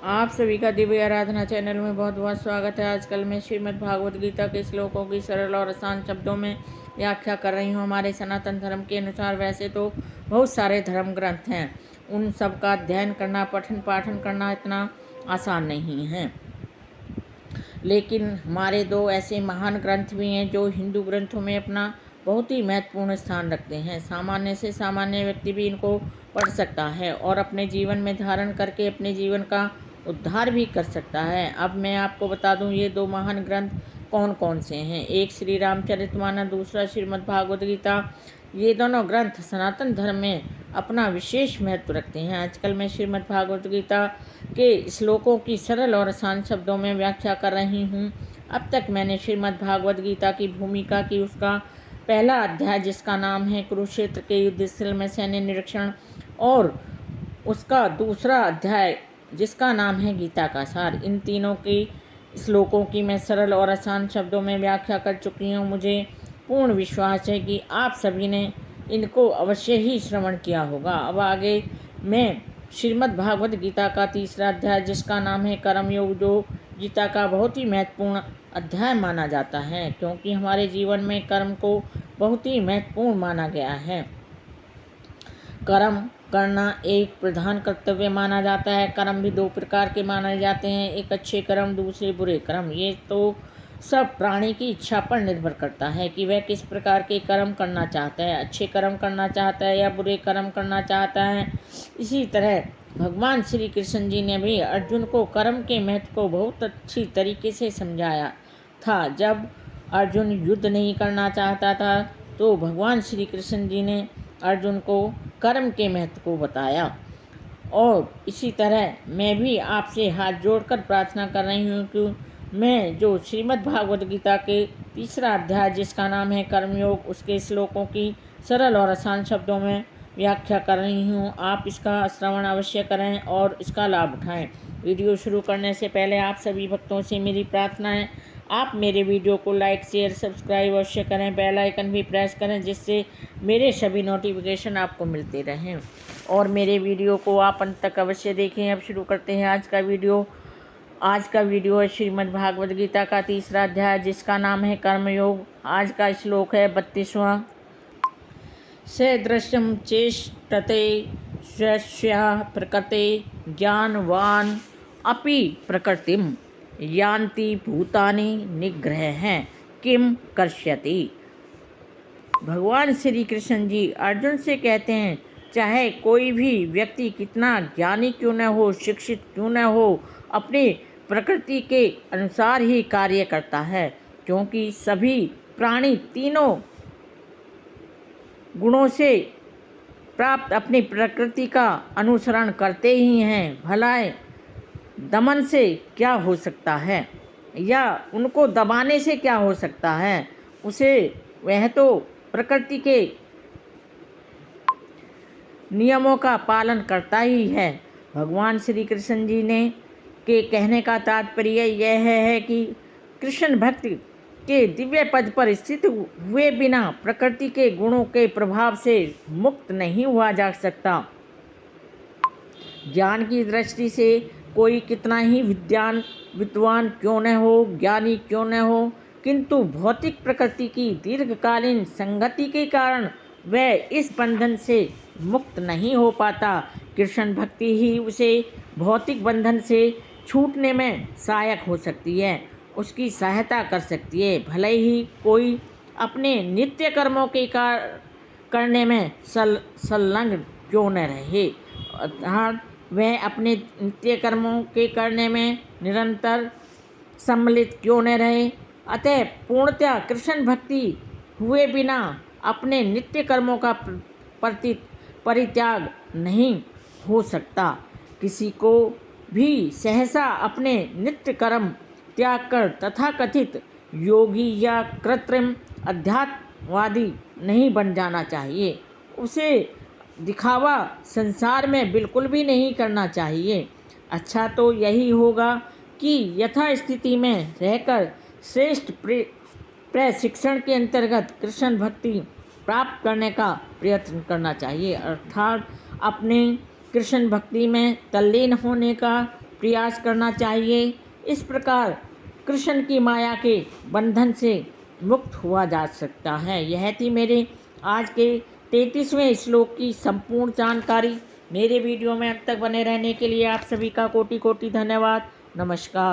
आप सभी का दिव्य आराधना चैनल में बहुत बहुत स्वागत है। आजकल मैं श्रीमद् भागवत गीता के श्लोकों की सरल और आसान शब्दों में व्याख्या कर रही हूँ। हमारे सनातन धर्म के अनुसार वैसे तो बहुत सारे धर्म ग्रंथ हैं, उन सब का अध्ययन करना, पठन पाठन करना इतना आसान नहीं है। लेकिन हमारे दो ऐसे महान ग्रंथ भी हैं जो हिंदू ग्रंथों में अपना बहुत ही महत्वपूर्ण स्थान रखते हैं। सामान्य से सामान्य व्यक्ति भी इनको पढ़ सकता है और अपने जीवन में धारण करके अपने जीवन का उद्धार भी कर सकता है। अब मैं आपको बता दूं ये दो महान ग्रंथ कौन कौन से हैं। एक श्री रामचरितमानस, दूसरा श्रीमद् भागवत गीता। ये दोनों ग्रंथ सनातन धर्म में अपना विशेष महत्व रखते हैं। आजकल मैं श्रीमद् भागवत गीता के श्लोकों की सरल और आसान शब्दों में व्याख्या कर रही हूँ। अब तक मैंने श्रीमद् भागवत गीता की भूमिका की उसका पहला अध्याय जिसका नाम है कुरुक्षेत्र के युद्ध स्थल में सैन्य निरीक्षण, और उसका दूसरा अध्याय जिसका नाम है गीता का सार, इन तीनों की श्लोकों की मैं सरल और आसान शब्दों में व्याख्या कर चुकी हूँ। मुझे पूर्ण विश्वास है कि आप सभी ने इनको अवश्य ही श्रवण किया होगा। अब आगे मैं श्रीमद् भागवत गीता का तीसरा अध्याय जिसका नाम है कर्मयोग, जो गीता का बहुत ही महत्वपूर्ण अध्याय माना जाता है, क्योंकि हमारे जीवन में कर्म को बहुत ही महत्वपूर्ण माना गया है। कर्म करना एक प्रधान कर्तव्य माना जाता है। कर्म भी दो प्रकार के माने जाते हैं, एक अच्छे कर्म, दूसरे बुरे कर्म। ये तो सब प्राणी की इच्छा पर निर्भर करता है कि वह किस प्रकार के कर्म करना चाहता है, अच्छे कर्म करना चाहता है या बुरे कर्म करना चाहता है। इसी तरह भगवान श्री कृष्ण जी ने भी अर्जुन को कर्म के महत्व को बहुत अच्छी तरीके से समझाया था। जब अर्जुन युद्ध नहीं करना चाहता था तो भगवान श्री कृष्ण जी ने अर्जुन को कर्म के महत्व को बताया। और इसी तरह मैं भी आपसे हाथ जोड़कर प्रार्थना कर रही हूँ कि मैं जो श्रीमद् भागवत गीता के तीसरा अध्याय जिसका नाम है कर्मयोग, उसके श्लोकों की सरल और आसान शब्दों में व्याख्या कर रही हूँ, आप इसका श्रवण अवश्य करें और इसका लाभ उठाएं। वीडियो शुरू करने से पहले आप सभी भक्तों से मेरी प्रार्थना है, आप मेरे वीडियो को लाइक शेयर सब्सक्राइब अवश्य करें, बेल आइकन भी प्रेस करें जिससे मेरे सभी नोटिफिकेशन आपको मिलते रहें और मेरे वीडियो को आप अंत तक अवश्य देखें। अब शुरू करते हैं आज का वीडियो है श्रीमद् भागवत गीता का तीसरा अध्याय जिसका नाम है कर्मयोग। आज का श्लोक है 32वां। सदृशं चेष्टते स्वस्याः प्रकृते ज्ञानवान् अपि प्रकृतिं यान्ति भूतानि निग्रहः किम कर्ष्यति। भगवान श्री कृष्ण जी अर्जुन से कहते हैं, चाहे कोई भी व्यक्ति कितना ज्ञानी क्यों न हो, शिक्षित क्यों न हो, अपनी प्रकृति के अनुसार ही कार्य करता है, क्योंकि सभी प्राणी तीनों गुणों से प्राप्त अपनी प्रकृति का अनुसरण करते ही हैं। भला दमन से क्या हो सकता है या उनको दबाने से क्या हो सकता है, उसे वह तो प्रकृति के नियमों का पालन करता ही है। भगवान श्री कृष्ण जी ने के कहने का तात्पर्य यह है कि कृष्ण भक्ति के दिव्य पद पर स्थित हुए बिना प्रकृति के गुणों के प्रभाव से मुक्त नहीं हुआ जा सकता। ज्ञान की दृष्टि से कोई कितना ही विद्वान क्यों न हो, ज्ञानी क्यों न हो, किंतु भौतिक प्रकृति की दीर्घकालीन संगति के कारण वह इस बंधन से मुक्त नहीं हो पाता। कृष्ण भक्ति ही उसे भौतिक बंधन से छूटने में सहायक हो सकती है, उसकी सहायता कर सकती है। भले ही कोई अपने नित्य कर्मों के करने में संलग्न क्यों न रहे, अर्थात वह अपने नित्य कर्मों के करने में निरंतर सम्मिलित क्यों न रहे, अतः पूर्णतः कृष्ण भक्ति हुए बिना अपने नित्य कर्मों का परित्याग नहीं हो सकता। किसी को भी सहसा अपने नित्य कर्म त्याग कर तथाकथित योगी या कृत्रिम अध्यात्मवादी नहीं बन जाना चाहिए। उसे दिखावा संसार में बिल्कुल भी नहीं करना चाहिए। अच्छा तो यही होगा कि यथास्थिति में रहकर श्रेष्ठ प्रशिक्षण के अंतर्गत कृष्ण भक्ति प्राप्त करने का प्रयत्न करना चाहिए, अर्थात अपने कृष्ण भक्ति में तल्लीन होने का प्रयास करना चाहिए। इस प्रकार कृष्ण की माया के बंधन से मुक्त हुआ जा सकता है। यह थी मेरे आज के 33वें श्लोक की संपूर्ण जानकारी। मेरे वीडियो में अंत तक बने रहने के लिए आप सभी का कोटि कोटि धन्यवाद। नमस्कार।